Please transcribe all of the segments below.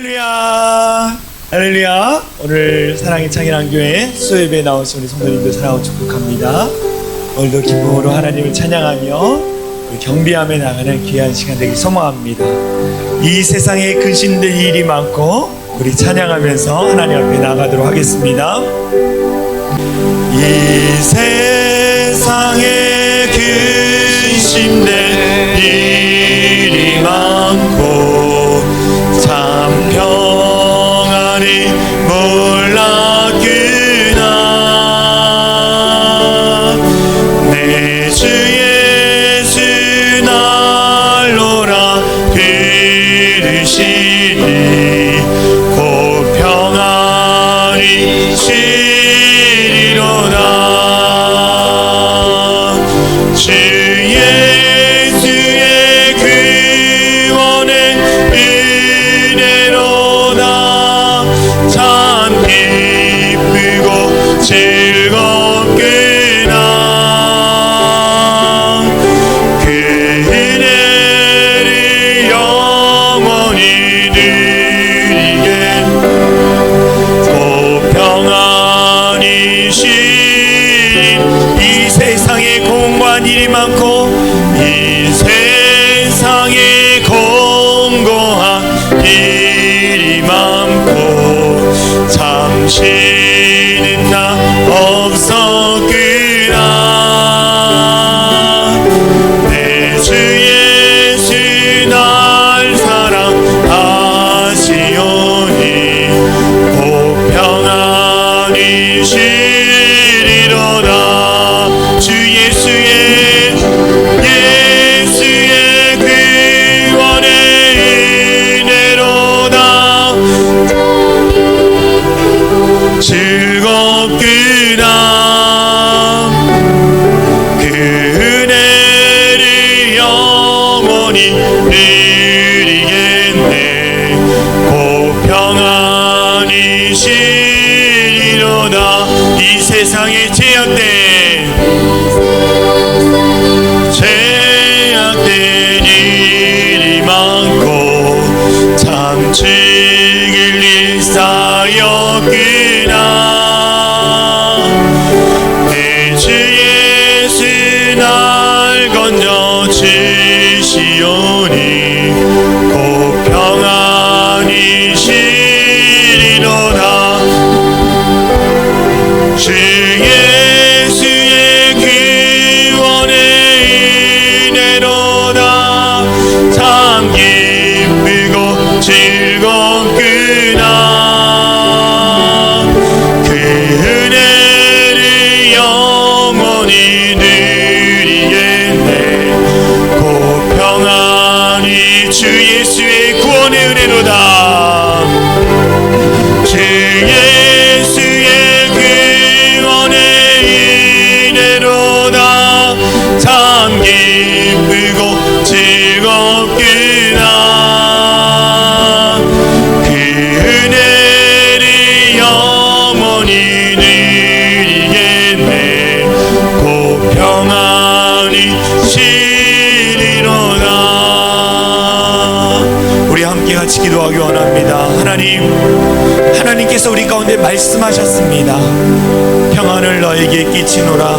할렐루야, 할렐루야. 오늘 사랑의 창일한교회 수요예배에 나오신 우리 성도님들 사랑하고 축복합니다. 오늘도 기쁨으로 하나님을 찬양하며 우리 경배하며 나가는 귀한 시간 되길 소망합니다. 이 세상에 근심될 일이 많고 우리 찬양하면서 하나님 앞에 나가도록 하겠습니다. 이 세상에 근심될 일이 많고 참 평안이 몰랐구나. 내 주 예수 날로라 들으시니 곧 평안이 시리로다. 주 예수의 구원의 은혜로다. 참 기쁘고 즐겁구나. 그 은혜를 영원히 누리게 곧 평안이 시린. 이 세상에 공고한 일이 많고 이 세상에 공고한 일이 많고 참 쉬는 나 없었구나. 내 주 예수 날 사랑하시오니 곧 평안이 시리로다. 주 예수의 구원의 은혜로다. 즐겁구나. 그 은혜를 영원히 누리겠네. 곧 평안이 시리로다. 이 세상에 죄악된 일이 많고 참 죽일 일 쌓였구나. 내 주 예수 날 건져 주시오니 곧 평안이 시리로다. 주 예수의 구원의 은혜로다. 참 기쁘고 즐겁구나. 그 은혜를 영원히 누리겠네. 곧 평안이 주 예수의 구원의 은혜로다. 주 예수의 구원의 은혜로다. 참 기쁘고 즐겁구나. 그 은혜를 영원히 누리겠네. 곧 평안이 시리로다. 우리 함께 같이 기도하기 원합니다. 하나님께서 우리 가운데 말씀하셨습니다. 평안을 너에게 끼치노라.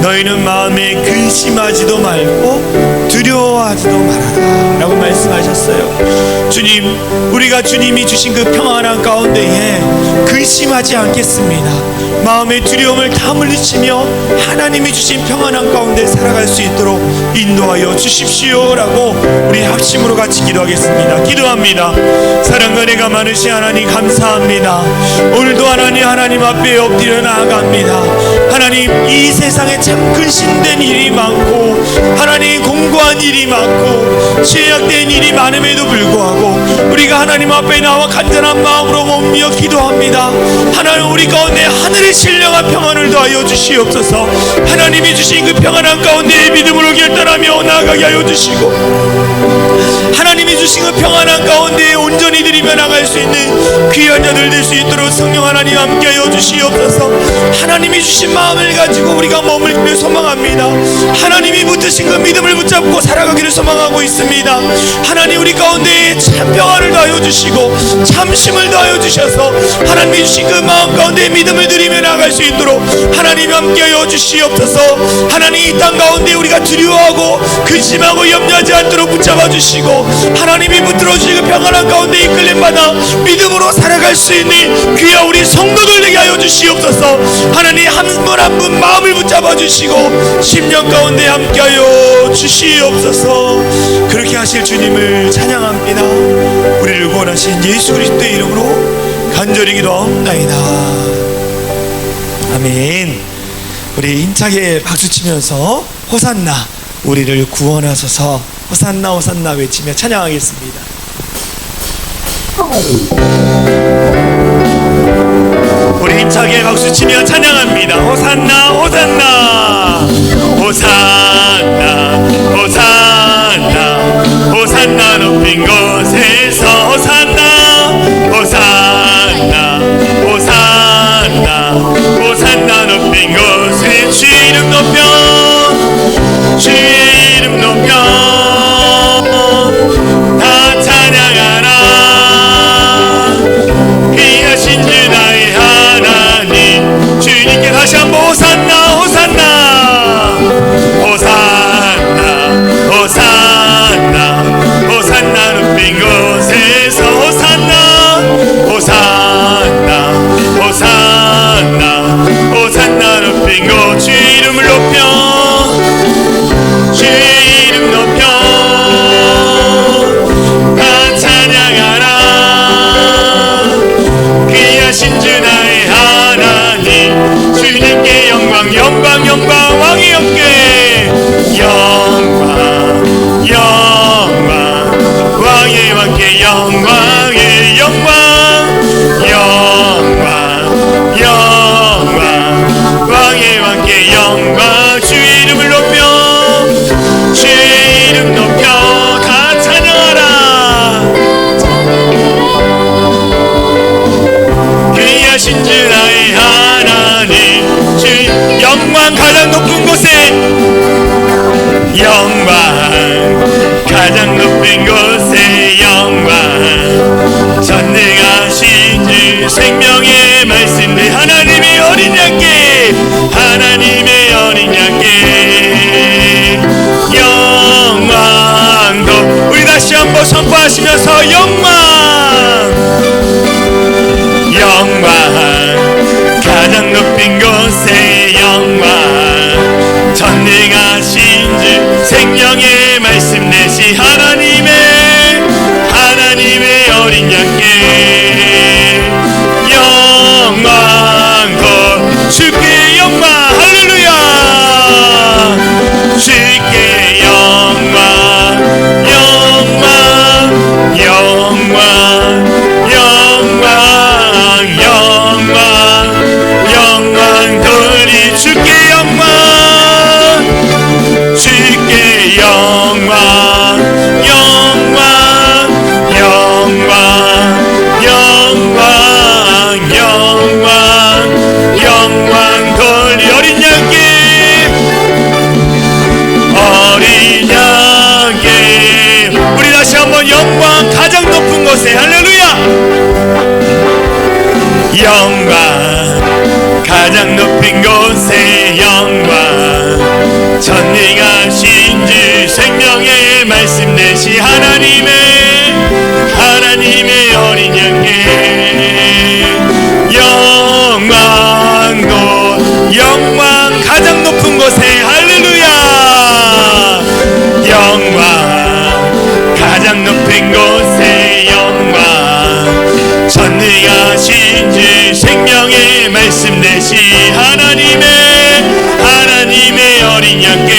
너희는 마음에 근심하지도 말고 두려워하지도 말아라 라고 말씀하셨어요. 주님, 우리가 주님이 주신 그 평안한 가운데에 근심하지 않겠습니다. 마음의 두려움을 다 물리치며 하나님이 주신 평안한 가운데 살아갈 수 있도록 인도하여 주십시오 라고 우리 합심으로 같이 기도하겠습니다. 기도합니다. 사랑과 은혜가 많으신 하나님 감사합니다. 오늘도 하나님 앞에 엎드려 나아갑니다. 하나님, 이 세상에 참 근심된 일이 많고 하나님 공고한 일이 많고 죄악된 일이 많음에도 불구하고 우리가 하나님 앞에 나와 간절한 마음으로 몸며 기도합니다. 하나님, 우리 가운데 하늘의 신령한 평안을 더하여 주시옵소서. 하나님이 주신 그 평안한 가운데 믿음으로 결단하며 나아가게 하여 주시고 하나님이 주신 그 평안한 가운데 온전히 드리며 나갈 수 있는 귀한 자들 될 수 있도록 성령 하나님 함께하여 주시옵소서. 하나님이 주신 마음을 가지고 우리가 머물며 소망합니다. 있습니다. 하나님이 붙드신 그 믿음을 붙잡고 살아가기를 소망하고 있습니다. 하나님 우리 가운데 참 평안을 더하여 주시고 참심을 더하여 주셔서 하나님이 주신 그 마음 가운데 믿음을 드리며 나아갈 수 있도록 하나님 함께하여 주시옵소서. 하나님 이 땅 가운데 우리가 두려워하고 근심하고 염려하지 않도록 붙잡아 주시고 하나님이 붙들어 주시고 평안한 가운데 이끌림 받아 믿음으로 살아갈 수 있는 귀하 우리 성도들 되게 하여 주시옵소서. 하나님 한 분 한 분 마음을 붙잡아 주시고 10년 가운데 함께하여 주시옵소서. 그렇게 하실 주님을 찬양합니다. 우리를 구원하신 예수 그리스도의 이름으로 간절히 기도하옵나이다. 아멘. 우리 힘차게 박수치면서 호산나 우리를 구원하소서 호산나 호산나 외치며 찬양하겠습니다. 우리 힘차게 박수치며 찬양합니다. 호산나 호산나 호산나 호산나 호산나 높인 곳에서 호산나 호산나 호산나 호산나 높인 곳에 주의 이름 높여 주의 이름 높여 다 찬양하라. 귀하신 주 나의 하나님 주님께 다시 한번 호산나 호산나 호산나 호산나 호산나 높인 곳에서 호산나 호산나 호산나 호산나 높인 곳 주의 이름을 높여 주의 이름 높여 다 찬양하라. 귀하신 주 나의 하나님 주님께 영광 영광 영광 왕의 영께 영광 영광 왕의 왕께 영광의 영광 영광 영광 왕의 왕께 영광 주의 이름을 높여 주의 이름 높여 다 찬양하라. 귀하신 주 나의 하나님 주 영광 가장 높은 곳에 영광 가장 높은 곳에 영광 전능하신 주 생명의 말씀 내 하나님의 어린 양께 하나님의 어린 양께 영광도 우리 다시 한번 선포하시면서 영광 영광 가장 높은 곳에 영광 전능하신 주 생명의 말씀 내시 하나님의 어린 양께 영광도 주께 영광 할렐루야 주께 영광 영광 영광 영광 영광 영광 돌리 주께 영광 주께 영광 영광 영광 영광 영광 영광 돌리 어린 양께 어린 양께 우리 다시 한번 영광 가장 높은 곳에 할렐루야 영광 가장 높은 곳에 영광 전능하신 주 생명의 말씀 내시 하나님의 어린 양께 영광도 영광 가장 높은 곳에 할렐루야 영광 가장 높은 곳에 영광 전능하신 주 생명의 말씀 내시 하나님의 어린 양께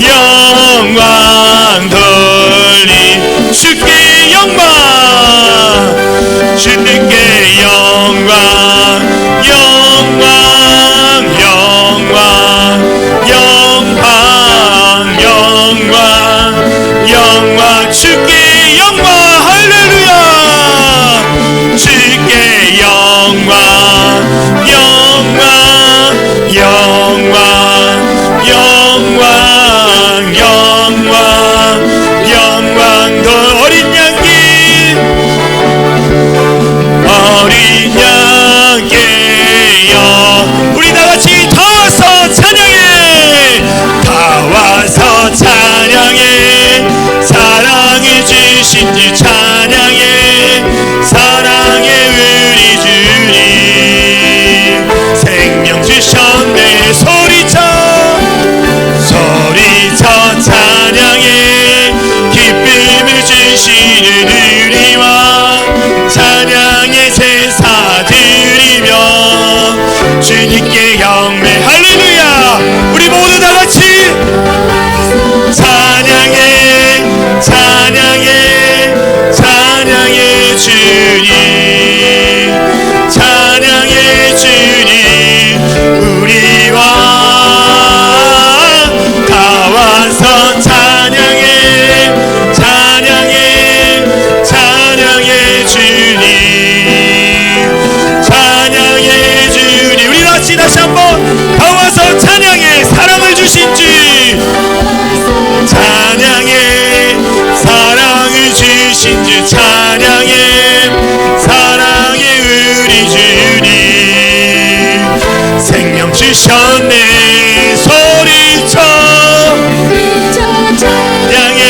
영광 돌리 주께 영광 주님께 영광 영광 영광 영광 영광 영광 주께 영광 할렐루야 주께 영광 영광 영광 경배. 할렐루야. 우리 모두 다 같이 찬양해 찬양해 찬양해 주님, 찬양해 주님. 우리와 다 와서 찬양해 찬양해 찬양해 주님, 찬양해 주님. 우리 다시 한번 다 와서 찬양해. 사랑을 주신 주 찬양해, 사랑을 주신 주 찬양해, 사랑해 우리 주님. 생명 주셨네 소리쳐 찬양해.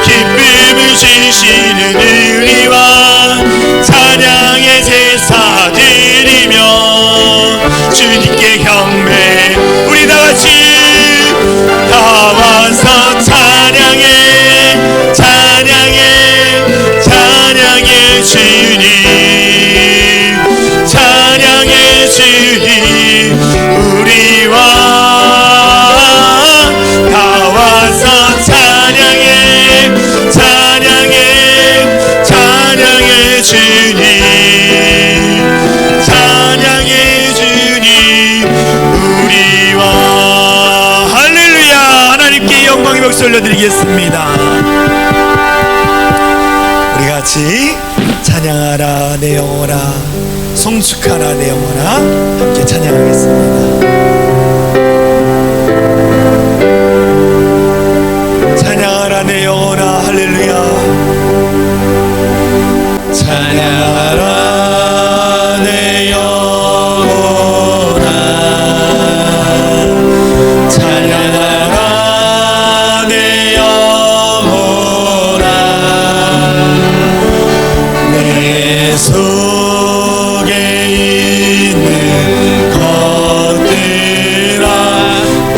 기쁨을 주시는 우리와 찬양의 제사 드리며 주님께 경배. 우리 다같이 다 와서 찬양해 찬양해 찬양해 주님, 찬양해 주님. 우리와 다 와서 찬양해 찬양해 찬양해 주님, 찬양해 주님. 우리와 할렐루야. 하나님께 영광의 박수 올려드리겠습니다. 우리 같이 찬양하라 내 영혼아, 송축하라 내 영혼아, 함께 찬양하겠습니다. 찬양하라 내 영혼아. 할렐루야. 찬양하라 내 영혼아, 찬양하라 내 영혼아. 내 속에 있는 것들아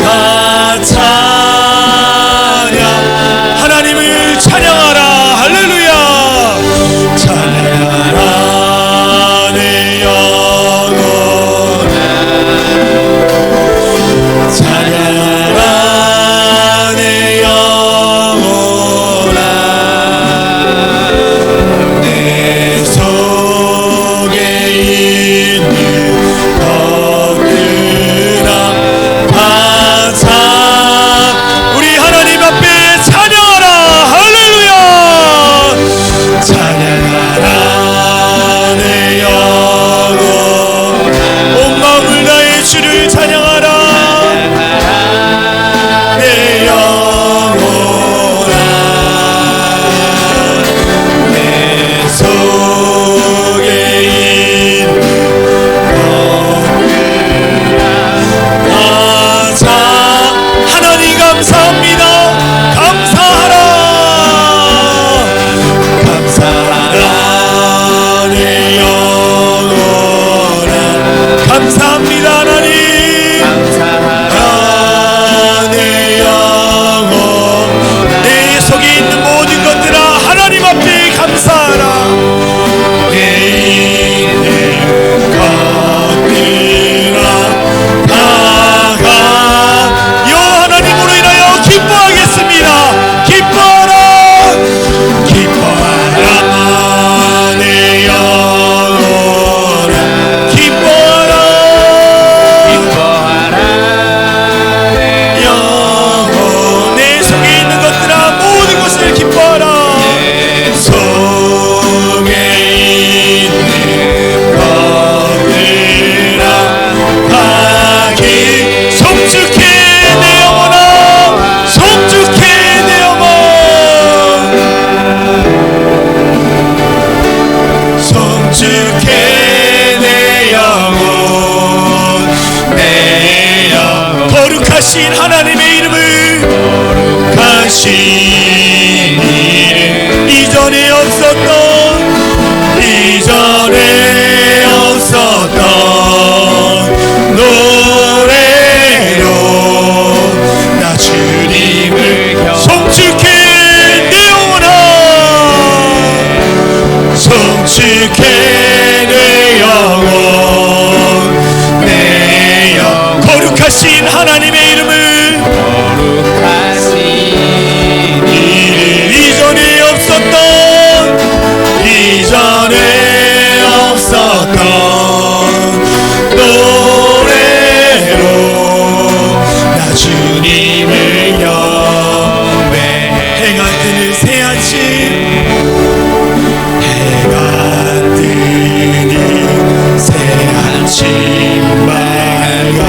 다 찬양. 하나님을 찬양하라. 할렐루야. 찬양하라 내 영혼아, 찬양하라 내 영혼아. 내 속에 있는 것들아 다 우리 하나님 앞에 찬양하라. 할렐루야. 찬양하라 내 영혼, 온 마음을 다해 주를 찬양하라. 내 영혼아, 내 속에 있는 것들아 다 하나님 감사합니다. 감사하라. 감사하라 내 영혼아. 감사합니다 하나님. 감사하라 내 영혼. 내 속에 있는 모든 것들아 하나님 앞에 감사하라. 내 있는 것들아 다가 여 하나님으로 인하여 기뻐하겠습니다. 기뻐하라. 기뻐하라 내 영혼아. 기뻐하라. 기뻐하라 내 영혼. 내 속에 있는 것들아 모든 것을 기뻐하라. 내 속에 있는 것들아 다 송축해 내 영혼아. 송축해 내 영혼. 송축해 내 영혼. 내 영혼. 거룩하신 하나님의 이름을, 거룩하신 이름. 이전에 없었던 노래로 나 주님을 송축해 내 영혼아. 송축해 내 영혼. 내 영혼. 주님을 경배해. 해가 뜨는 새 아침, 해가 뜨는 새 아침 밝아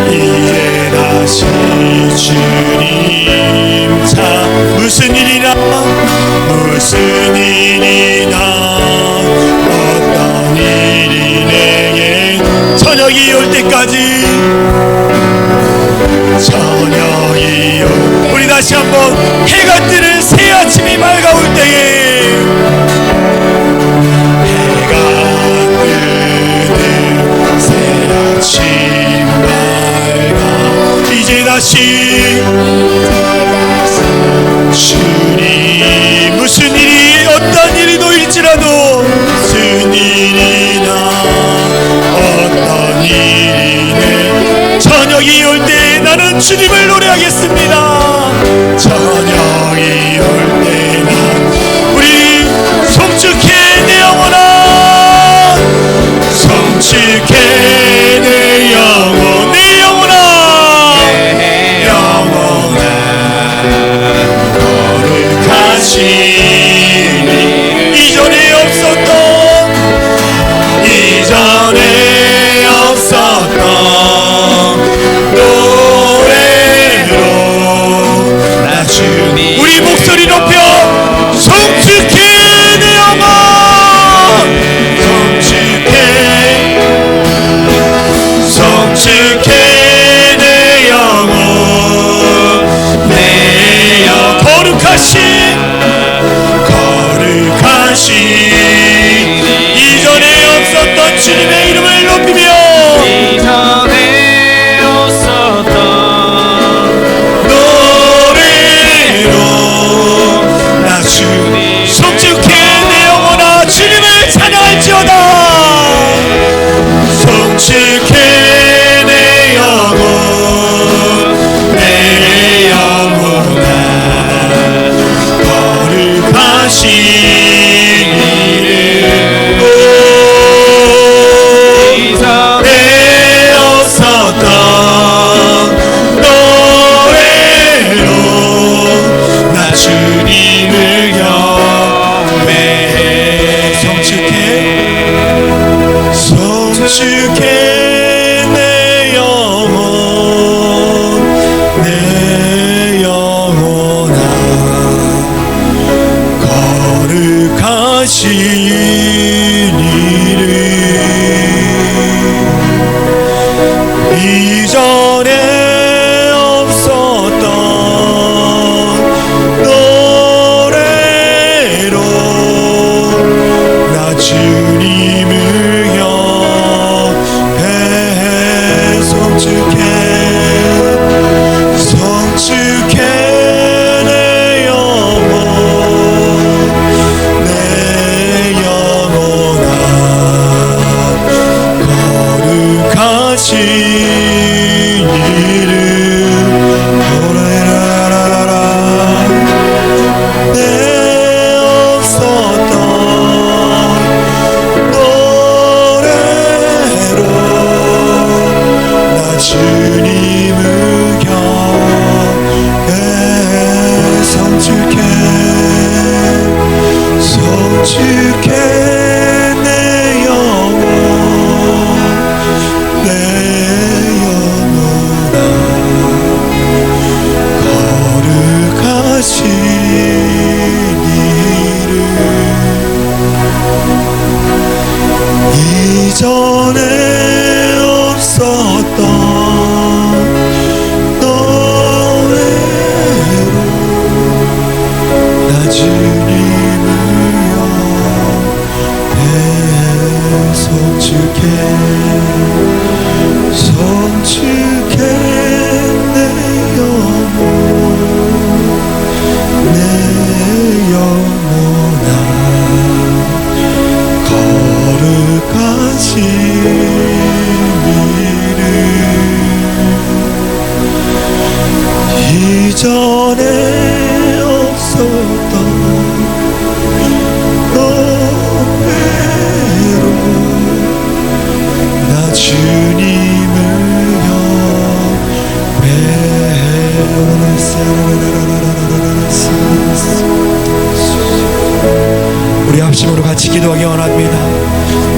이제 다시 주님 자 무슨 일이나 어떤 일이 내게 저녁이 올 때까지 저녁이 올 우리 다시 한번 해가 뜨는 새 아침이 밝아올 때에 해가 뜨는 새 아침 밝아 이제 다시 주님 무슨 일이 어떤 일이 놓일지라도 무슨 일이나 어떤 일이네 저녁이 올 때 나는 주님을 노래하겠습니다. 저녁이 올 때 난 우리 송축해 내 영혼아 송축해 내 영혼 내 영혼아 영혼아 거룩하시니 이전에 없었던 노래로 나 주님 우리 목소리 높여 송축해 내 영혼 송축해 내 영혼 내 영혼 거룩하신 이전에 없었던 주님의 이름을 높이며 이전에 없었던 노래로 나 주님 송축해 내 영혼아 주님을 찬양할지어다 송축해 내 영혼 내 영혼아 거룩하신 주님을 경배해 송축해 내 영혼 내 영혼아 거룩하신 이름 이전에 없었던 노래로 나 주님을 경배해 송축해 내 영혼 내 영혼아 거룩하신 이름 내 없었던 노래로 나 주님을 경배해 송축해 내 영혼 내 영혼아 거룩하신 이전에 없었던 기도하기 원합니다.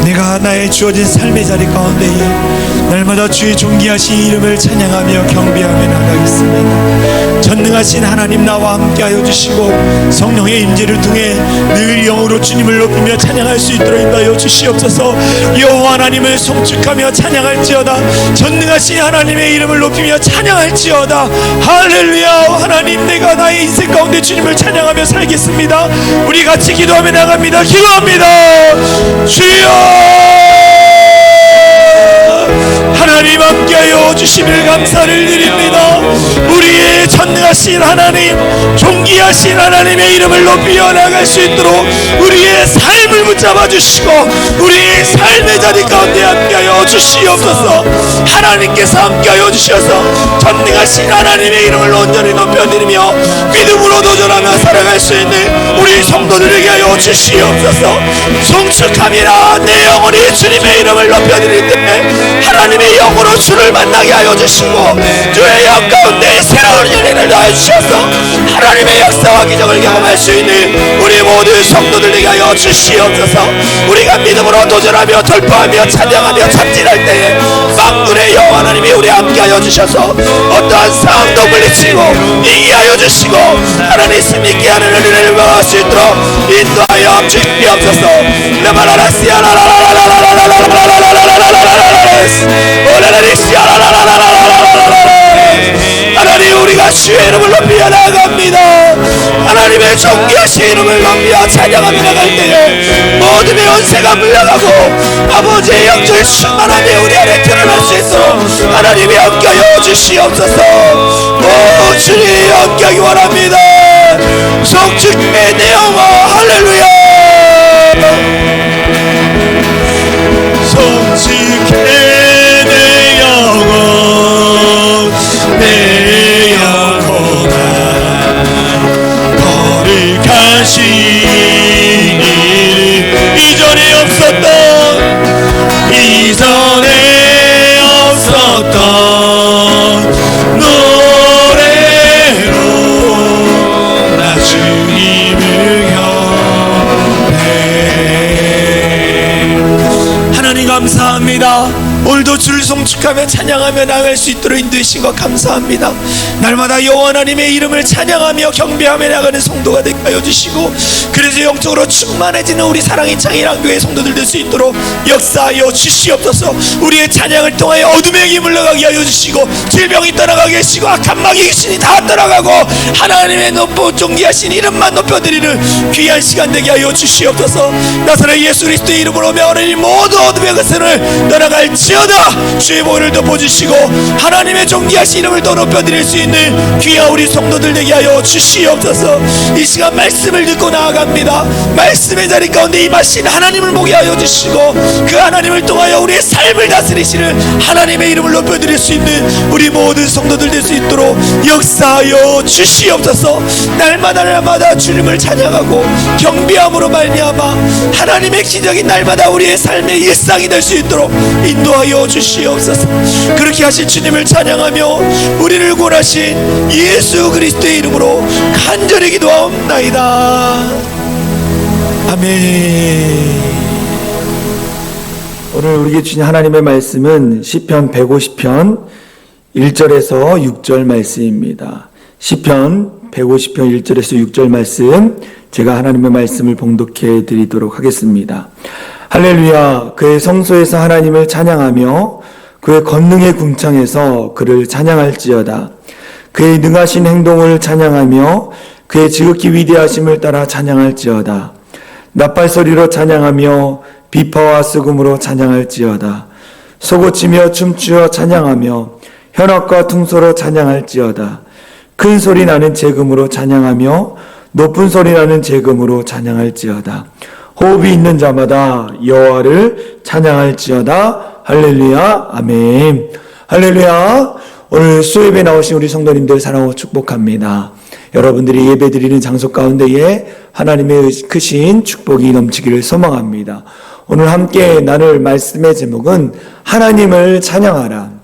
내가 나의 주어진 삶의 자리 가운데에 날마다 주의 존귀하신 이름을 찬양하며 경배하며 나가겠습니다. 전능하신 하나님 나와 함께하여 주시고 성령의 임재를 통해 늘 영으로 주님을 높이며 찬양할 수 있도록 인도하여 주시옵소서. 여호와 하나님을 송축하며 찬양할지어다. 전능하신 하나님의 이름을 높이며 찬양할지어다. 할렐루야. 하나님, 내가 나의 인생 가운데 주님을 찬양하며 살겠습니다. 우리 같이 기도하며 나갑니다. 기도합니다. 주여, 하나님 함께하여 주심을 감사를 드립니다. 우리의 전능하신 하나님, 존귀하신 하나님의 이름을 높여 나갈 수 있도록 우리의 삶을 붙잡아 주시고 우리의 삶의 자리 가운데 함께하여 주시옵소서. 하나님께서 함께하여 주셔서 전능하신 하나님의 이름을 온전히 높여드리며 믿음으로 도전하며 살아갈 수 있는 우리 성도들에게 하여 주시옵소서. 송축함이라 내 영혼이 주님의 이름을 높여드릴 때 하나님의 영으로 주를 만나게 하여 주시고 주의 영 가운데 새로운 연인을 더해 주셔서 하나님의 역사와 기적을 경험할 수 있는 우리 모든 성도들에게 하여 주시옵소서. 우리가 믿음으로 도전하며 돌파하며 찬양하며 참진할 때에 만군의 여호와 하나님이 우리 함께 하여 주셔서 어떠한 상황도 물리치고 이기하여 주시고 하나님 승리케 하는 은혜를 받을 수 있도록 인도하여 주시옵소서. 하나님, 우리가 주의 이름을 높여 나갑니다. 하나님의 존귀하신 이름을 높여 찬양하며 나갈 때에 모든 연세가 물러가고 아버지의 영적인 충만함이 우리 안에 드러날 수 있도록 하나님이 함께하여 주시옵소서. 오 주님, 함께하기 원합니다. 성축의 내 영혼 할렐루야. 성축의 내 영혼 내 영혼아 거룩하신 이름 이전에 없었던 노래로 나 주님을 경배해. 하나님 감사합니다. 오늘도 주를 송축하며 찬양하며 나갈 수 있도록 인도하신 것 감사합니다. 날마다 여호와 하나님의 이름을 찬양하며 경배하며 나가는 성도가 되게 하여 주시고 그래서 영적으로 충만해지는 우리 사랑의 창의랑교회 성도들 될 수 있도록 역사하여 주시옵소서. 우리의 찬양을 통하여 어둠의 힘이 물러가게 하여 주시고 질병이 떠나가게 하시고 악한 마귀 귀신이 다 떠나가고 하나님의 높고 존귀하신 이름만 높여드리는 귀한 시간 되게 하여 주시옵소서. 나사렛 예수 그리스도의 이름으로 명하는 모든 어둠의 것을 떠나갈지어다. 주의 보혈을 덮어주시고 하나님의 존귀하신 이름을 더 높여드릴 수 있는 귀한 우리 성도들 되게 하여 주시옵소서. 이 시간 말씀을 듣고 나아갑니다. 말씀의 자리 가운데 임하신 하나님을 보게 하여 주시고 그 하나님을 통하여 우리의 삶을 다스리시는 하나님의 이름을 높여드릴 수 있는 우리 모든 성도들 될 수 있도록 역사하여 주시옵소서. 날마다 주님을 찬양하고 경배함으로 말미암아 하나님의 기적이 날마다 우리의 삶의 일상이 될 수 있도록 인도하여 주시옵소서. 그렇게 하실 주님을 찬양하며 우리를 구원하신 예수 그리스도의 이름으로 간절히 기도하옵나이다. 아멘. 오늘 우리에게 주신 하나님의 말씀은 시편 150편 1절에서 6절 말씀입니다. 시편 150편 1절에서 6절 말씀 제가 하나님의 말씀을 봉독해 드리도록 하겠습니다. 할렐루야. 그의 성소에서 하나님을 찬양하며 그의 권능의 궁창에서 그를 찬양할지어다. 그의 능하신 행동을 찬양하며 그의 지극히 위대하심을 따라 찬양할지어다. 나팔소리로 찬양하며 비파와 수금으로 찬양할지어다. 소고치며 춤추어 찬양하며 현악과 퉁소로 찬양할지어다. 큰 소리 나는 재금으로 찬양하며 높은 소리 나는 재금으로 찬양할지어다. 호흡이 있는 자마다 여호와를 찬양할지어다. 할렐루야. 아멘. 할렐루야. 오늘 수요예배 나오신 우리 성도님들 사랑하고 축복합니다. 여러분들이 예배드리는 장소 가운데에 하나님의 크신 축복이 넘치기를 소망합니다. 오늘 함께 나눌 말씀의 제목은 하나님을 찬양하라.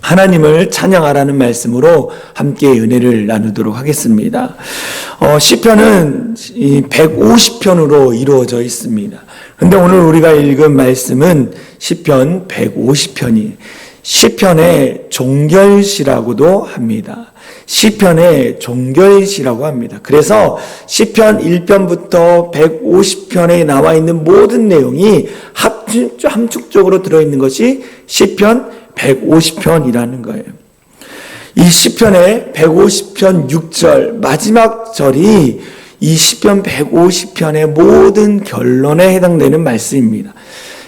하나님을 찬양하라는 말씀으로 함께 은혜를 나누도록 하겠습니다. 시편은 150편으로 이루어져 있습니다. 근데 오늘 우리가 읽은 말씀은 시편 150편이 시편의 종결시라고도 합니다. 시편의 종결시라고 합니다. 그래서 시편 1편부터 150편에 나와 있는 모든 내용이 함축적으로 들어있는 것이 시편 150편이라는 거예요. 이 시편의 150편 6절 마지막 절이 이 시편 150편의 모든 결론에 해당되는 말씀입니다.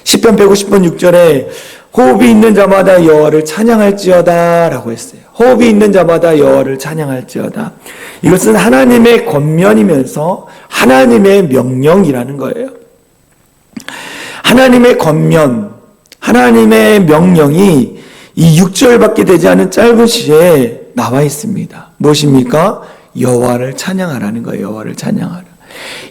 시편 150편 6절에 호흡이 있는 자마다 여호와를 찬양할지어다 라고 했어요. 호흡이 있는 자마다 여호와를 찬양할지어다. 이것은 하나님의 권면이면서 하나님의 명령이라는 거예요. 하나님의 권면, 하나님의 명령이 이 6절밖에 되지 않은 짧은 시에 나와 있습니다. 무엇입니까? 여호와를 찬양하라는 거예요. 여호와를 찬양하라.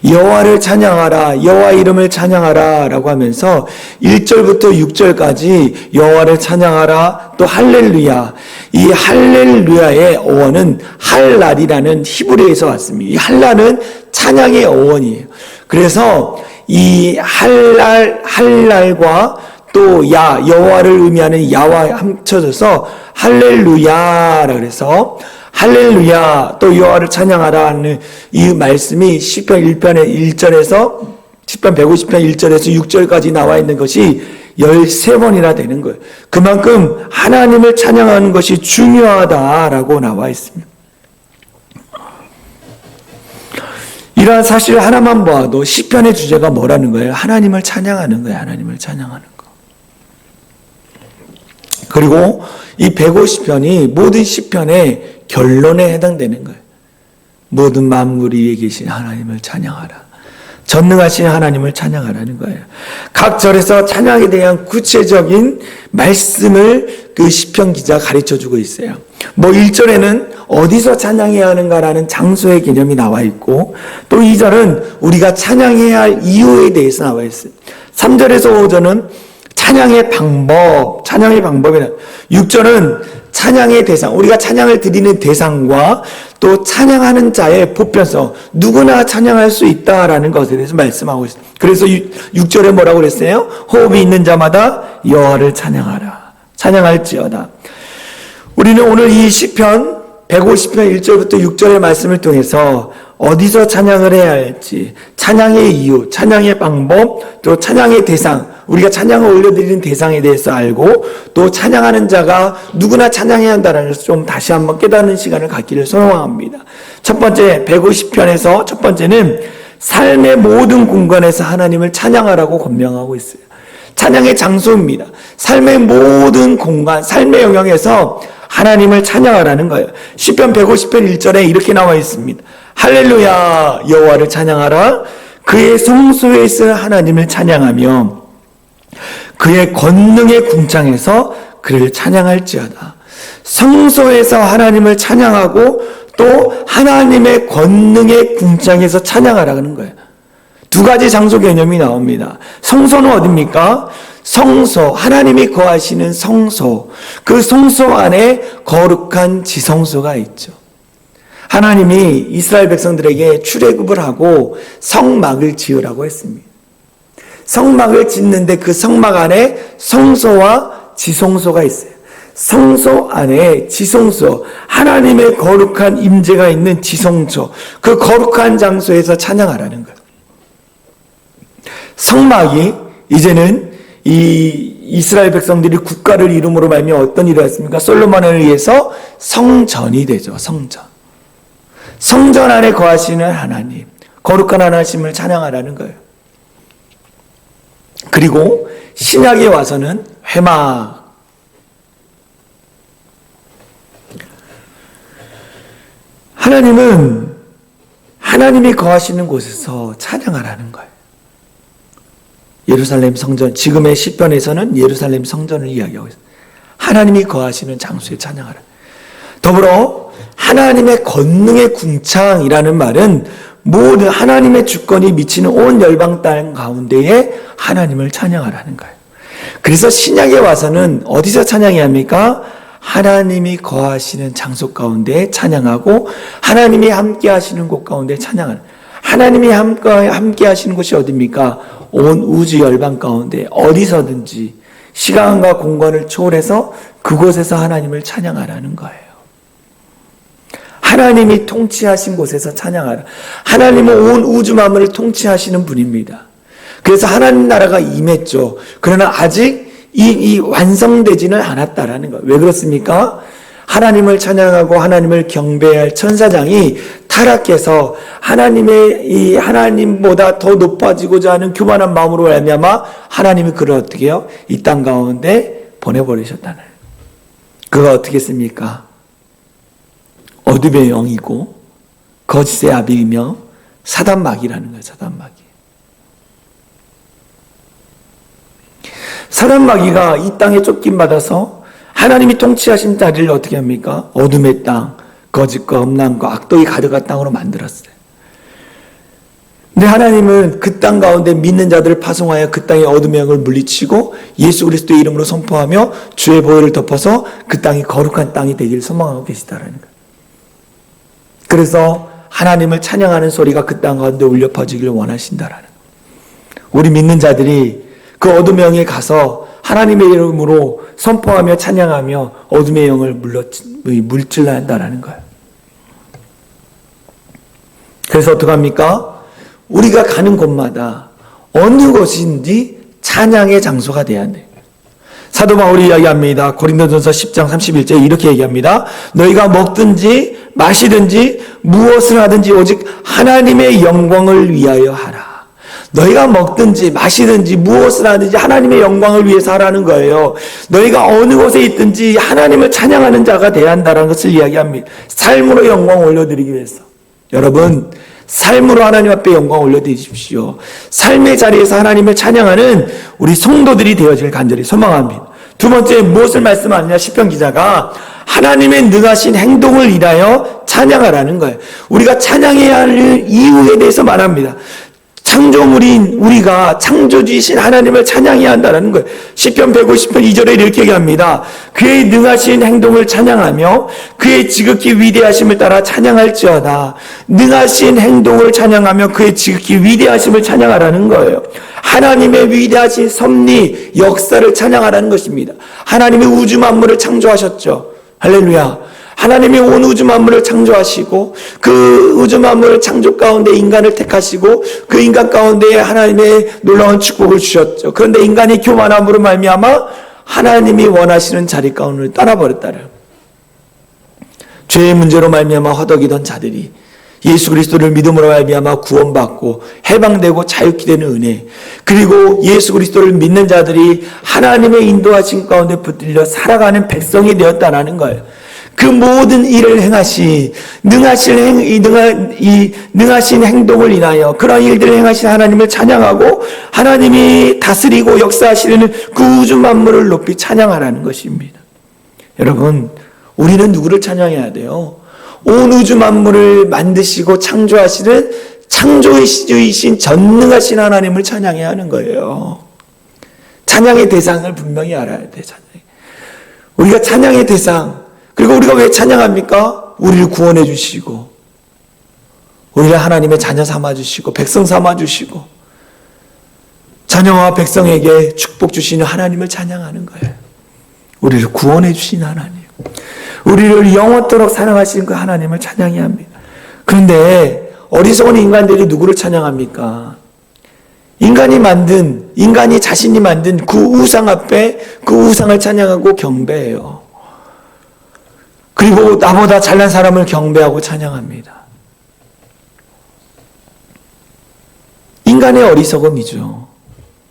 여호와를 찬양하라, 여호와 이름을 찬양하라 라고 하면서 1절부터 6절까지 여호와를 찬양하라, 또 할렐루야. 이 할렐루야의 어원은 할랄이라는 히브리어에서 왔습니다. 이 할랄은 찬양의 어원이에요. 그래서 이 할랄과 또 여호와를 의미하는 야와 합쳐져서 할렐루야라 그래서 할렐루야, 또 여호와를 찬양하라는 이 말씀이 시편 1편의 1절에서 시편 150편 1절에서 6절까지 나와 있는 것이 13번이나 되는 거예요. 그만큼 하나님을 찬양하는 것이 중요하다라고 나와 있습니다. 이러한 사실 하나만 보아도 시편의 주제가 뭐라는 거예요? 하나님을 찬양하는 거예요. 하나님을 찬양하는 거. 그리고 이 150편이 모든 시편의 결론에 해당되는 거예요. 모든 만물 위에 계신 하나님을 찬양하라. 전능하신 하나님을 찬양하라는 거예요. 각 절에서 찬양에 대한 구체적인 말씀을 그 시편 기자가 가르쳐주고 있어요. 1절에는 어디서 찬양해야 하는가라는 장소의 개념이 나와 있고, 또 2절은 우리가 찬양해야 할 이유에 대해서 나와 있어요. 3절에서 5절은 찬양의 방법이라. 6절은 찬양의 대상, 우리가 찬양을 드리는 대상과 또 찬양하는 자의 보편성, 누구나 찬양할 수 있다라는 것에 대해서 말씀하고 있습니다. 그래서 6절에 뭐라고 그랬어요? 호흡이 있는 자마다 여호와를 찬양하라. 찬양할지어다. 우리는 오늘 이 시편 150편 1절부터 6절의 말씀을 통해서 어디서 찬양을 해야 할지, 찬양의 이유, 찬양의 방법, 또 찬양의 대상, 우리가 찬양을 올려드리는 대상에 대해서 알고, 또 찬양하는 자가 누구나 찬양해야 한다는 것을 좀 다시 한번 깨닫는 시간을 갖기를 소원합니다. 첫 번째, 150편에서 첫 번째는 삶의 모든 공간에서 하나님을 찬양하라고 권명하고 있어요. 찬양의 장소입니다. 삶의 모든 공간, 삶의 영역에서 하나님을 찬양하라는 거예요. 시편 150편 1절에 이렇게 나와 있습니다. 할렐루야, 여호와를 찬양하라. 그의 성소에 있을 하나님을 찬양하며 그의 권능의 궁창에서 그를 찬양할지어다. 성소에서 하나님을 찬양하고 또 하나님의 권능의 궁창에서 찬양하라는 거예요. 두 가지 장소 개념이 나옵니다. 성소는 어디입니까? 성소, 하나님이 거하시는 성소, 그 성소 안에 거룩한 지성소가 있죠. 하나님이 이스라엘 백성들에게 출애굽을 하고 성막을 지으라고 했습니다. 성막을 짓는데 그 성막 안에 성소와 지성소가 있어요. 성소 안에 지성소, 하나님의 거룩한 임재가 있는 지성소, 그 거룩한 장소에서 찬양하라는 거예요. 성막이 이제는 이 이스라엘 백성들이 국가를 이름으로 말미암아 어떤 일을 했습니까? 솔로몬에 의해서 성전이 되죠. 성전. 성전 안에 거하시는 하나님, 거룩한 하나님을 찬양하라는 거예요. 그리고 신약에 와서는 회막. 하나님은 하나님이 거하시는 곳에서 찬양하라는 거예요. 예루살렘 성전, 지금의 시편에서는 예루살렘 성전을 이야기하고 있어요. 하나님이 거하시는 장소에 찬양하라. 더불어 하나님의 권능의 궁창이라는 말은 모든 하나님의 주권이 미치는 온 열방 땅 가운데에 하나님을 찬양하라는 거예요. 그래서 신약에 와서는 어디서 찬양해야 합니까? 하나님이 거하시는 장소 가운데 찬양하고 하나님이 함께 하시는 곳 가운데 찬양하는, 하나님이 함께 하시는 곳이 어디입니까? 온 우주 열방 가운데 어디서든지 시간과 공간을 초월해서 그곳에서 하나님을 찬양하라는 거예요. 하나님이 통치하신 곳에서 찬양하라. 하나님은 온 우주 만물을 통치하시는 분입니다. 그래서 하나님 나라가 임했죠. 그러나 아직 이 완성되지는 않았다라는 거예요. 왜 그렇습니까? 하나님을 찬양하고 하나님을 경배할 천사장이 타락해서 이 하나님보다 더 높아지고자 하는 교만한 마음으로 말미암아 하나님이 그를 어떻게 해요? 이 땅 가운데 보내버리셨다는 거예요. 그가 어떻게 했습니까? 어둠의 영이고 거짓의 아비이며 사단마귀라는 거예요. 사단마귀가 이 땅에 쫓김받아서 하나님이 통치하신 자리를 어떻게 합니까? 어둠의 땅, 거짓과 음란과 악독이 가득한 땅으로 만들었어요. 근데 하나님은 그 땅 가운데 믿는 자들을 파송하여 그 땅의 어둠의 영을 물리치고 예수 그리스도의 이름으로 선포하며 주의 보혈을 덮어서 그 땅이 거룩한 땅이 되기를 소망하고 계시다라는 거예요. 그래서 하나님을 찬양하는 소리가 그 땅 가운데 울려 퍼지기를 원하신다라는 거예요. 우리 믿는 자들이 그 어둠의 영에 가서 하나님의 이름으로 선포하며 찬양하며 어둠의 영을 물질러야 한다는 거예요. 그래서 어떡합니까? 우리가 가는 곳마다 어느 곳인지 찬양의 장소가 돼야 돼요. 사도 바울이 이야기합니다. 고린도전서 10장 31절에 이렇게 얘기합니다. 너희가 먹든지 마시든지 무엇을 하든지 오직 하나님의 영광을 위하여 하라. 너희가 먹든지 마시든지 무엇을 하든지 하나님의 영광을 위해서 하라는 거예요. 너희가 어느 곳에 있든지 하나님을 찬양하는 자가 돼야 한다는 것을 이야기합니다. 삶으로 영광 올려드리기 위해서. 여러분, 삶으로 하나님 앞에 영광 올려드리십시오. 삶의 자리에서 하나님을 찬양하는 우리 성도들이 되어질 간절히 소망합니다. 두 번째, 무엇을 말씀하느냐? 시편 기자가 하나님의 능하신 행동을 인하여 찬양하라는 거예요. 우리가 찬양해야 할 이유에 대해서 말합니다. 창조물인 우리가 창조주이신 하나님을 찬양해야 한다는 거예요. 시편 150편 2절에 이렇게 얘기합니다. 그의 능하신 행동을 찬양하며 그의 지극히 위대하심을 따라 찬양할지어다. 능하신 행동을 찬양하며 그의 지극히 위대하심을 찬양하라는 거예요. 하나님의 위대하신 섭리, 역사를 찬양하라는 것입니다. 하나님이 우주 만물을 창조하셨죠. 할렐루야. 하나님이 온 우주 만물을 창조하시고 그 우주 만물을 창조 가운데 인간을 택하시고 그 인간 가운데 하나님의 놀라운 축복을 주셨죠. 그런데 인간이 교만함으로 말미암아 하나님이 원하시는 자리 가운데 떠나버렸다는 죄의 문제로 말미암아 허덕이던 자들이 예수 그리스도를 믿음으로 말미암아 구원받고 해방되고 자유케 되는 은혜, 그리고 예수 그리스도를 믿는 자들이 하나님의 인도하심 가운데 붙들려 살아가는 백성이 되었다라는 거예요. 그 모든 일을 행하시 능하신 행동을 인하여 그런 일들을 행하신 하나님을 찬양하고 하나님이 다스리고 역사하시는 그 우주 만물을 높이 찬양하라는 것입니다. 여러분, 우리는 누구를 찬양해야 돼요? 온 우주 만물을 만드시고 창조하시는 창조주이신 전능하신 하나님을 찬양해야 하는 거예요. 찬양의 대상을 분명히 알아야 돼. 우리가 찬양의 대상, 그리고 우리가 왜 찬양합니까? 우리를 구원해 주시고 우리를 하나님의 자녀 삼아 주시고 백성 삼아 주시고 자녀와 백성에게 축복 주시는 하나님을 찬양하는 거예요. 우리를 구원해 주신 하나님, 우리를 영원토록 사랑하시는 그 하나님을 찬양해야 합니다. 그런데 어리석은 인간들이 누구를 찬양합니까? 인간이 자신이 만든 그 우상 앞에 그 우상을 찬양하고 경배해요. 그리고 나보다 잘난 사람을 경배하고 찬양합니다. 인간의 어리석음이죠.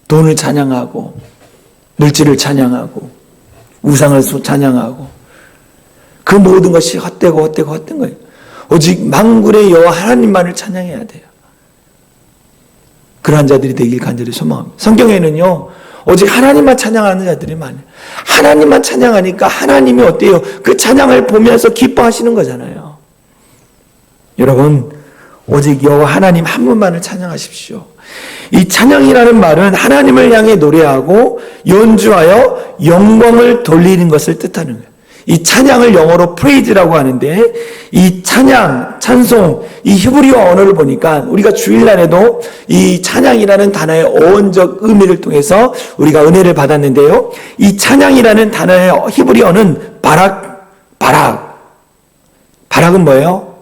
돈을 찬양하고 물질을 찬양하고 우상을 찬양하고 그 모든 것이 헛되고 헛된 거예요. 오직 만군의 여호와 하나님만을 찬양해야 돼요. 그러한 자들이 되길 간절히 소망합니다. 성경에는요, 오직 하나님만 찬양하는 자들이 많아요. 하나님만 찬양하니까 하나님이 어때요? 그 찬양을 보면서 기뻐하시는 거잖아요. 여러분, 오직 여호와 하나님 한 분만을 찬양하십시오. 이 찬양이라는 말은 하나님을 향해 노래하고 연주하여 영광을 돌리는 것을 뜻하는 거예요. 이 찬양을 영어로 praise라고 하는데, 이 찬양, 찬송, 이 히브리어 언어를 보니까 우리가 주일날에도 이 찬양이라는 단어의 어원적 의미를 통해서 우리가 은혜를 받았는데요. 이 찬양이라는 단어의 히브리어는 바락은 뭐예요?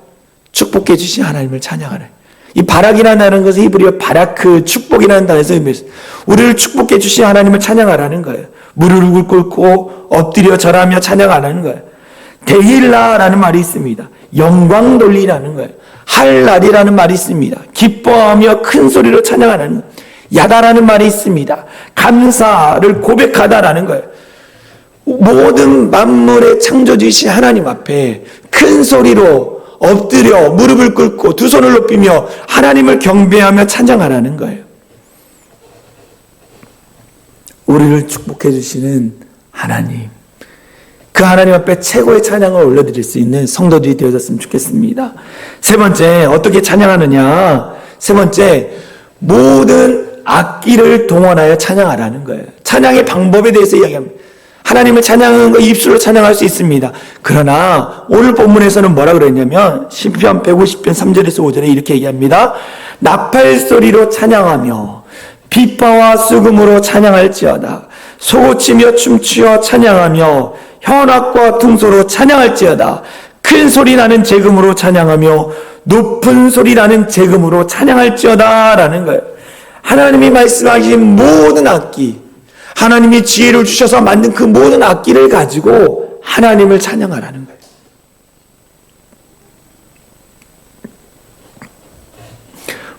축복해 주신 하나님을 찬양하는. 이 바락이라는 것은 히브리어 바라크, 축복이라는 단어에서 의미해서 우리를 축복해 주신 하나님을 찬양하라는 거예요. 무릎을 꿇고 엎드려 절하며 찬양하라는 거예요. 데힐라라는 말이 있습니다. 영광 돌리라는 거예요. 할 날이라는 말이 있습니다. 기뻐하며 큰 소리로 찬양하라는 거예요. 야다라는 말이 있습니다. 감사를 고백하다라는 거예요. 모든 만물의 창조주이신 하나님 앞에 큰 소리로 엎드려 무릎을 꿇고 두 손을 높이며 하나님을 경배하며 찬양하라는 거예요. 우리를 축복해 주시는 하나님, 그 하나님 앞에 최고의 찬양을 올려드릴 수 있는 성도들이 되어졌으면 좋겠습니다. 세 번째, 어떻게 찬양하느냐? 세 번째, 모든 악기를 동원하여 찬양하라는 거예요. 찬양의 방법에 대해서 이야기합니다. 하나님을 찬양하는 거 입술로 찬양할 수 있습니다. 그러나 오늘 본문에서는 뭐라 그랬냐면 시편 150편 3절에서 5절에 이렇게 얘기합니다. 나팔 소리로 찬양하며 비파와 수금으로 찬양할지어다. 소고치며 춤추어 찬양하며 현악과 퉁소로 찬양할지어다. 큰 소리 나는 재금으로 찬양하며 높은 소리 나는 재금으로 찬양할지어다 라는 거예요. 하나님이 말씀하신 모든 악기, 하나님이 지혜를 주셔서 만든 그 모든 악기를 가지고 하나님을 찬양하라는 거예요.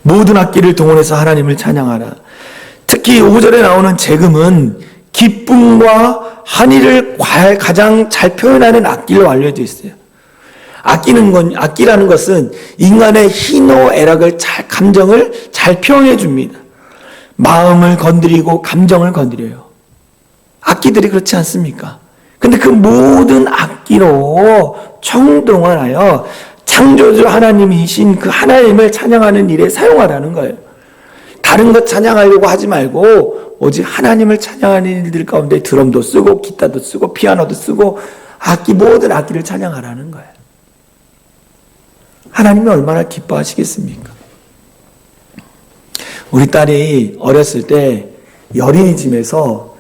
모든 악기를 동원해서 하나님을 찬양하라. 특히 5절에 나오는 재금은 기쁨과 한의를 가장 잘 표현하는 악기로 알려져 있어요. 악기라는 것은 인간의 희노애락을 감정을 잘 표현해 줍니다. 마음을 건드리고 감정을 건드려요. 악기들이 그렇지 않습니까? 근데 그 모든 악기로 총동원하여 창조주 하나님이신 그 하나님을 찬양하는 일에 사용하라는 거예요. 다른 것 찬양하려고 하지 말고 오직 하나님을 찬양하는 일들 가운데 드럼도 쓰고 기타도 쓰고 피아노도 쓰고 모든 악기를 찬양하라는 거예요. 하나님이 얼마나 기뻐하시겠습니까? 우리 딸이 어렸을 때 어린이집에서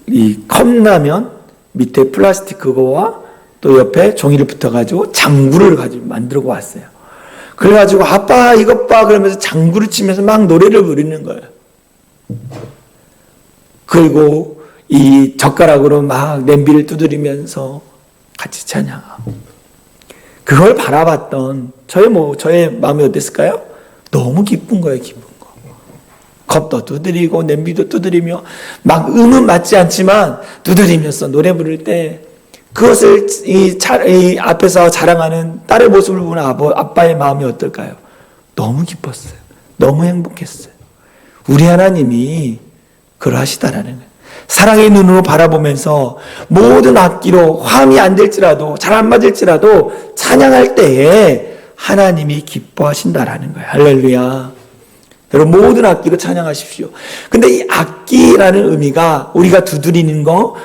이 컵라면 밑에 플라스틱 그거와 또 옆에 종이를 붙여가지고 장구를 가지고 만들고 왔어요. 그래가지고 아빠 이것 봐 그러면서 장구를 치면서 막 노래를 부르는 거예요. 그리고 이 젓가락으로 막 냄비를 두드리면서 같이 찬양하고 그걸 바라봤던 저의 마음이 어땠을까요? 너무 기쁜 거예요, 기쁜 거. 컵도 두드리고 냄비도 두드리며 막 음은 맞지 않지만 두드리면서 노래 부를 때 그것을 이 앞에서 자랑하는 딸의 모습을 보는 아빠의 마음이 어떨까요? 너무 기뻤어요. 너무 행복했어요. 우리 하나님이 그러하시다라는 거예요. 사랑의 눈으로 바라보면서 모든 악기로 화음이 안 될지라도 잘 안 맞을지라도 찬양할 때에 하나님이 기뻐하신다라는 거예요. 할렐루야. 여러분 모든 악기로 찬양하십시오. 근데 이 악기라는 의미가 우리가 두드리는 거,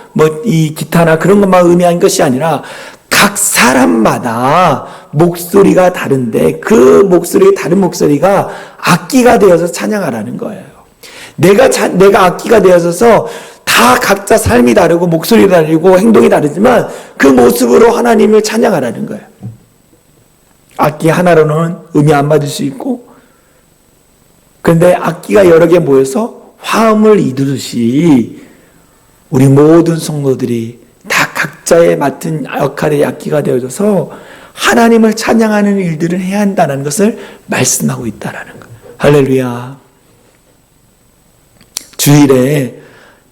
이 기타나 그런 것만 의미한 것이 아니라 각 사람마다 목소리가 다른데 그 다른 목소리가 악기가 되어서 찬양하라는 거예요. 내가 악기가 되어서 다 각자 삶이 다르고 목소리 다르고 행동이 다르지만 그 모습으로 하나님을 찬양하라는 거예요. 악기 하나로는 의미 안 맞을 수 있고 그런데 악기가 여러 개 모여서 화음을 이루듯이 우리 모든 성도들이 다 각자의 맡은 역할의 악기가 되어져서 하나님을 찬양하는 일들을 해야 한다는 것을 말씀하고 있다는 거예요. 할렐루야. 주일에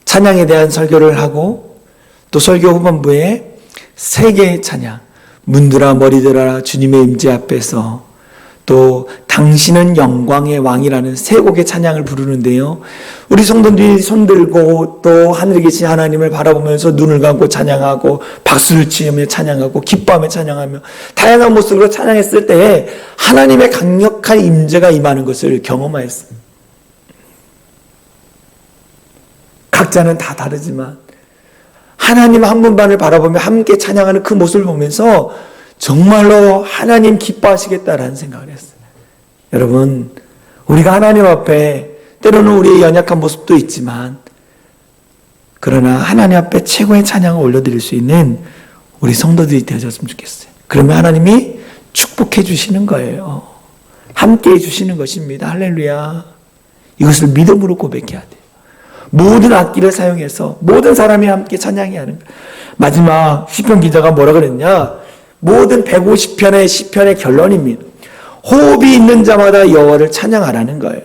찬양에 대한 설교를 하고 또 설교 후반부에 세 개의 찬양, 문들아 머리들아 주님의 임재 앞에서 또 당신은 영광의 왕이라는 세 곡의 찬양을 부르는데요. 우리 성도들이 손들고 또 하늘에 계신 하나님을 바라보면서 눈을 감고 찬양하고 박수를 치며 찬양하고 기뻐하며 찬양하며 다양한 모습으로 찬양했을 때에 하나님의 강력한 임재가 임하는 것을 경험하였습니다. 각자는 다 다르지만 하나님 한 분만을 바라보며 함께 찬양하는 그 모습을 보면서 정말로 하나님 기뻐하시겠다라는 생각을 했어요. 여러분, 우리가 하나님 앞에 때로는 우리의 연약한 모습도 있지만 그러나 하나님 앞에 최고의 찬양을 올려드릴 수 있는 우리 성도들이 되어졌으면 좋겠어요. 그러면 하나님이 축복해 주시는 거예요. 함께 해 주시는 것입니다. 할렐루야. 이것을 믿음으로 고백해야 돼요. 모든 악기를 사용해서 모든 사람이 함께 찬양해야 하는 거예요. 마지막 시편 기자가 뭐라 그랬냐? 모든 150편의 시편의 결론입니다. 호흡이 있는 자마다 여호와를 찬양하라는 거예요.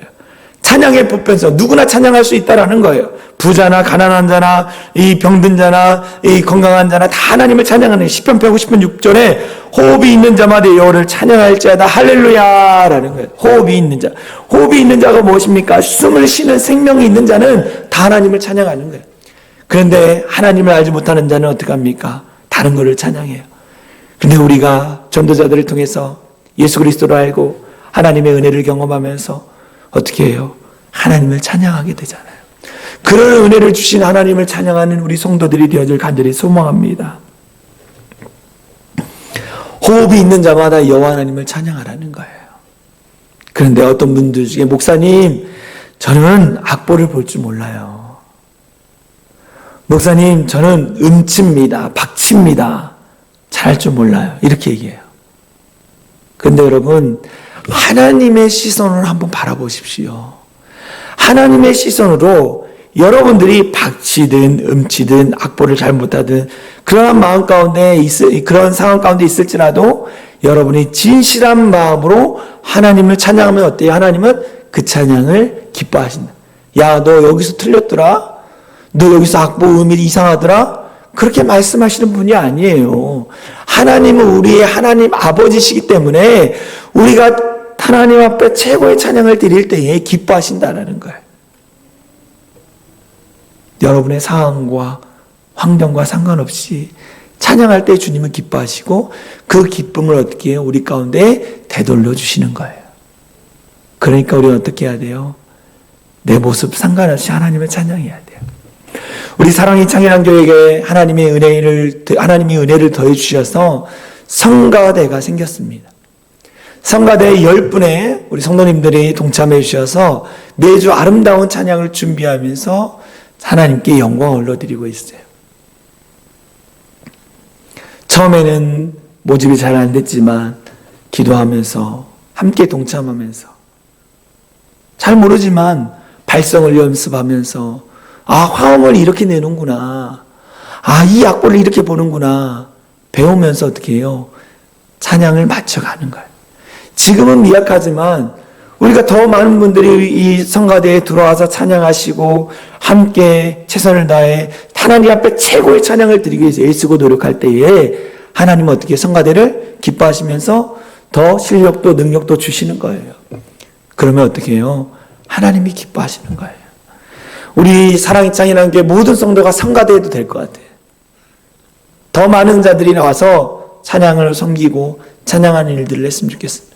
찬양의 보편성, 누구나 찬양할 수 있다라는 거예요. 부자나 가난한 자나 이 병든 자나 이 건강한 자나 다 하나님을 찬양하는 시편 150편 6절에 호흡이 있는 자마다 여호와를 찬양할지어다 할렐루야라는 거예요. 호흡이 있는 자. 호흡이 있는 자가 무엇입니까? 숨을 쉬는 생명이 있는 자는 다 하나님을 찬양하는 거예요. 그런데 하나님을 알지 못하는 자는 어떻게 합니까? 다른 것을 찬양해요. 그런데 우리가 전도자들을 통해서 예수 그리스도를 알고 하나님의 은혜를 경험하면서 어떻게 해요? 하나님을 찬양하게 되잖아요. 그런 은혜를 주신 하나님을 찬양하는 우리 성도들이 되어질 간절히 소망합니다. 호흡이 있는 자마다 여호와 하나님을 찬양하라는 거예요. 그런데 어떤 분들 중에 목사님, 저는 악보를 볼 줄 몰라요. 목사님, 저는 음치입니다. 박치입니다. 잘할 줄 몰라요. 이렇게 얘기해요. 그런데 여러분, 하나님의 시선을 한번 바라보십시오. 하나님의 시선으로 여러분들이 박치든 음치든 악보를 잘 못하든 그런 마음 가운데 그런 상황 가운데 있을지라도 여러분이 진실한 마음으로 하나님을 찬양하면 어때요? 하나님은 그 찬양을 기뻐하신다. 야, 너 여기서 틀렸더라? 너 여기서 악보 음이 이상하더라? 그렇게 말씀하시는 분이 아니에요. 하나님은 우리의 하나님 아버지시기 때문에 우리가 하나님 앞에 최고의 찬양을 드릴 때에 기뻐하신다는 거예요. 여러분의 상황과 환경과 상관없이 찬양할 때 주님은 기뻐하시고 그 기쁨을 어떻게 해요? 우리 가운데 되돌려 주시는 거예요. 그러니까 우리는 어떻게 해야 돼요? 내 모습 상관없이 하나님을 찬양해야 돼요. 우리 사랑이 창현한 교회에 하나님이 은혜를 더해 주셔서 성가대가 생겼습니다. 성가대 10분의 우리 성도님들이 동참해 주셔서 매주 아름다운 찬양을 준비하면서 하나님께 영광을 올려드리고 있어요. 처음에는 모집이 잘 안 됐지만 기도하면서 함께 동참하면서 잘 모르지만 발성을 연습하면서 화음을 이렇게 내는구나. 이 악보를 이렇게 보는구나. 배우면서 어떻게 해요? 찬양을 맞춰가는 거예요. 지금은 미약하지만 우리가 더 많은 분들이 이 성가대에 들어와서 찬양하시고 함께 최선을 다해 하나님 앞에 최고의 찬양을 드리기 위해서 애쓰고 노력할 때에 하나님은 어떻게 성가대를 기뻐하시면서 더 실력도 능력도 주시는 거예요. 그러면 어떻게 해요? 하나님이 기뻐하시는 거예요. 우리 사랑이 짱이라는 게 모든 성도가 성가대해도 될 것 같아요. 더 많은 자들이 나와서 찬양을 섬기고 찬양하는 일들을 했으면 좋겠습니다.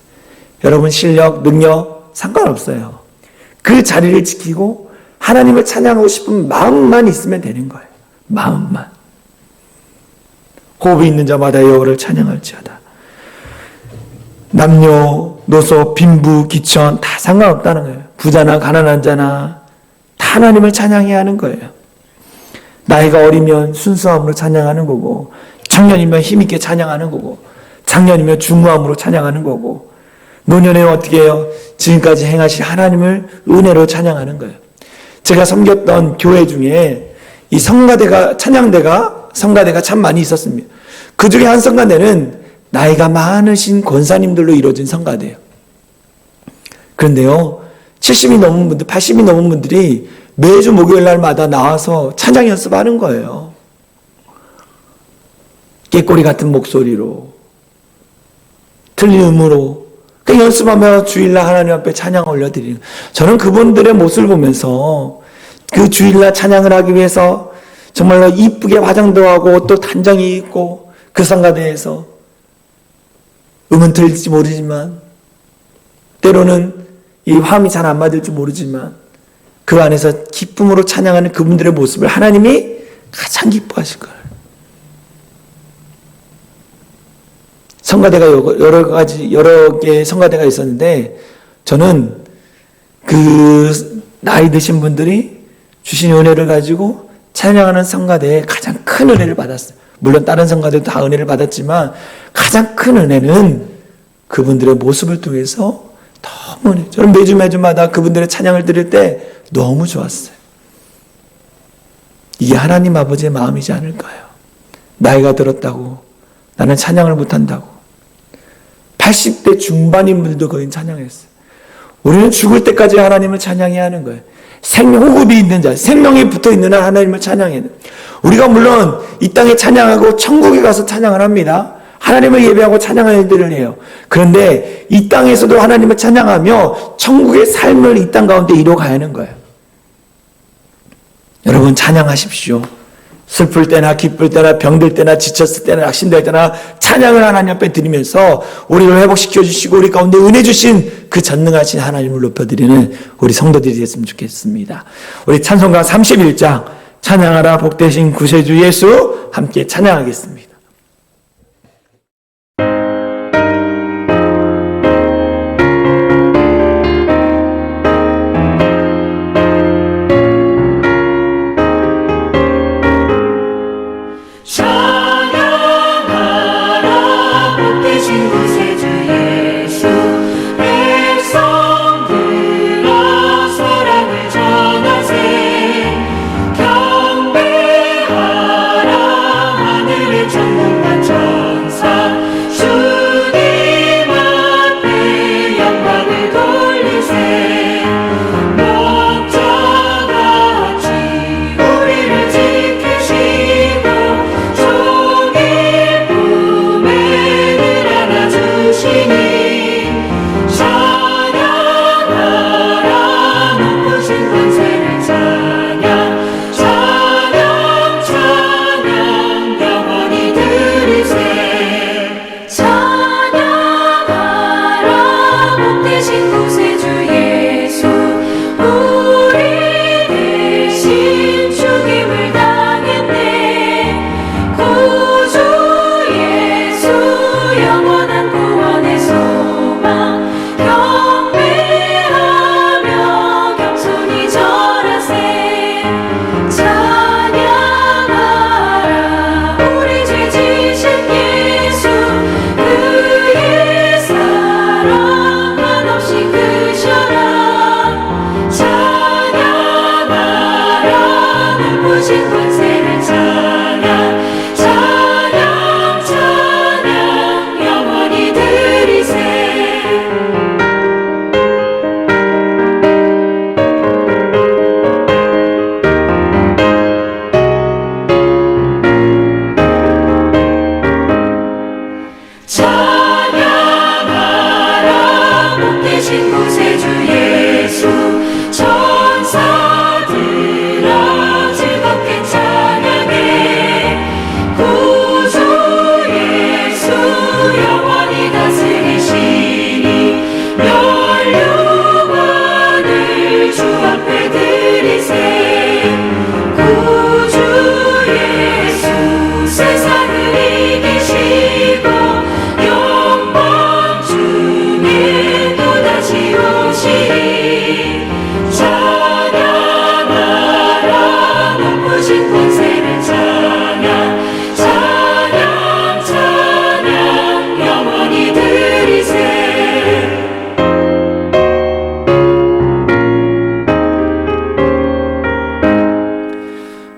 여러분 실력, 능력 상관없어요. 그 자리를 지키고 하나님을 찬양하고 싶은 마음만 있으면 되는 거예요. 마음만. 호흡이 있는 자마다 여호와를 찬양할지어다. 남녀, 노소, 빈부, 기천 다 상관없다는 거예요. 부자나 가난한 자나 다 하나님을 찬양해야 하는 거예요. 나이가 어리면 순수함으로 찬양하는 거고 청년이면 힘있게 찬양하는 거고 장년이면 중후함으로 찬양하는 거고 노년에 어떻게 해요? 지금까지 행하신 하나님을 은혜로 찬양하는 거예요. 제가 섬겼던 교회 중에 이 성가대가 참 많이 있었습니다. 그 중에 한 성가대는 나이가 많으신 권사님들로 이루어진 성가대예요. 그런데요, 70이 넘은 분들, 80이 넘은 분들이 매주 목요일 날마다 나와서 찬양 연습하는 거예요. 깨꼬리 같은 목소리로, 틀린 음으로, 그 연습하며 주일날 하나님 앞에 찬양 올려드리는. 저는 그분들의 모습을 보면서 그 주일날 찬양을 하기 위해서 정말로 이쁘게 화장도 하고 또 단정이 있고 그 성가대에서 음은 들릴지 모르지만 때로는 이 화음이 잘 안 맞을지 모르지만 그 안에서 기쁨으로 찬양하는 그분들의 모습을 하나님이 가장 기뻐하실 거예요. 성가대가 여러 개의 성가대가 있었는데, 저는 그 나이 드신 분들이 주신 은혜를 가지고 찬양하는 성가대에 가장 큰 은혜를 받았어요. 물론 다른 성가대도 다 은혜를 받았지만 가장 큰 은혜는 그분들의 모습을 통해서 너무, 저는 매주마다 그분들의 찬양을 들을 때 너무 좋았어요. 이게 하나님 아버지의 마음이지 않을까요? 나이가 들었다고 나는 찬양을 못한다고. 80대 중반인 분들도 거의 찬양했어요. 우리는 죽을 때까지 하나님을 찬양해야 하는 거예요. 생호흡이 있는 자, 생명이 붙어있는 한 하나님을 찬양해야 돼요. 우리가 물론 이 땅에 찬양하고 천국에 가서 찬양을 합니다. 하나님을 예배하고 찬양하는 일들을 해요. 그런데 이 땅에서도 하나님을 찬양하며 천국의 삶을 이 땅 가운데 이뤄가야 하는 거예요. 여러분 찬양하십시오. 슬플 때나 기쁠 때나 병들 때나 지쳤을 때나 낙심될 때나 찬양을 하나님 앞에 드리면서 우리를 회복시켜 주시고 우리 가운데 은혜 주신 그 전능하신 하나님을 높여드리는 우리 성도들이 됐으면 좋겠습니다. 우리 찬송가 31장 찬양하라 복되신 구세주 예수 함께 찬양하겠습니다.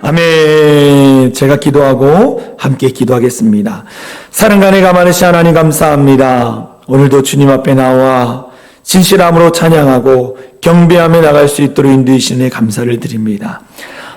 아멘. 제가 기도하고 함께 기도하겠습니다. 사랑간에 많으신 하나님 감사합니다. 오늘도 주님 앞에 나와 진실함으로 찬양하고 경배하며 나갈 수 있도록 인도해 주시는 감사를 드립니다.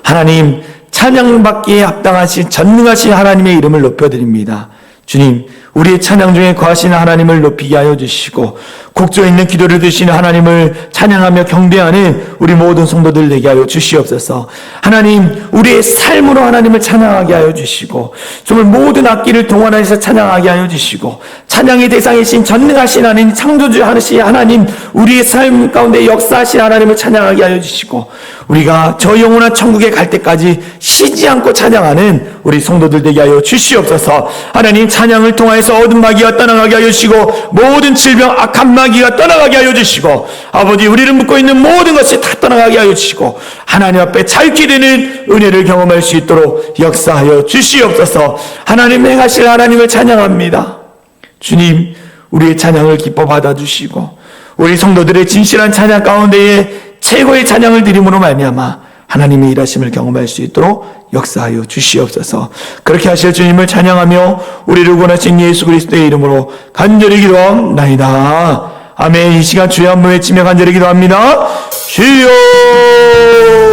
하나님, 찬양받기에 합당하신 전능하신 하나님의 이름을 높여드립니다. 주님, 우리의 찬양 중에 거하시는 하나님을 높이게 하여 주시고 곡조에 있는 기도를 드시는 하나님을 찬양하며 경배하는 우리 모든 성도들 되게 하여 주시옵소서. 하나님, 우리의 삶으로 하나님을 찬양하게 하여 주시고 정말 모든 악기를 동원해서 찬양하게 하여 주시고 찬양의 대상이신 전능하신 하나님, 창조주 하신 하나님, 우리의 삶 가운데 역사하신 하나님을 찬양하게 하여 주시고, 우리가 저 영원한 천국에 갈 때까지 쉬지 않고 찬양하는 우리 성도들 되게 하여 주시옵소서. 하나님, 찬양을 통하여서 어둠 마귀가 떠나가게 하여 주시고, 모든 질병 악한 마귀가 떠나가게 하여 주시고, 아버지, 우리를 묶고 있는 모든 것이 다 떠나가게 하여 주시고, 하나님 앞에 잘게 되는 은혜를 경험할 수 있도록 역사하여 주시옵소서. 하나님 행하실 하나님을 찬양합니다. 주님, 우리의 찬양을 기뻐 받아주시고, 우리 성도들의 진실한 찬양 가운데에 최고의 찬양을 드림으로 말미암아 하나님의 일하심을 경험할 수 있도록 역사하여 주시옵소서. 그렇게 하실 주님을 찬양하며 우리를 구원하신 예수 그리스도의 이름으로 간절히 기도합나이다. 아멘. 이 시간 주의 한번 외치며 간절히 기도합니다. 주여!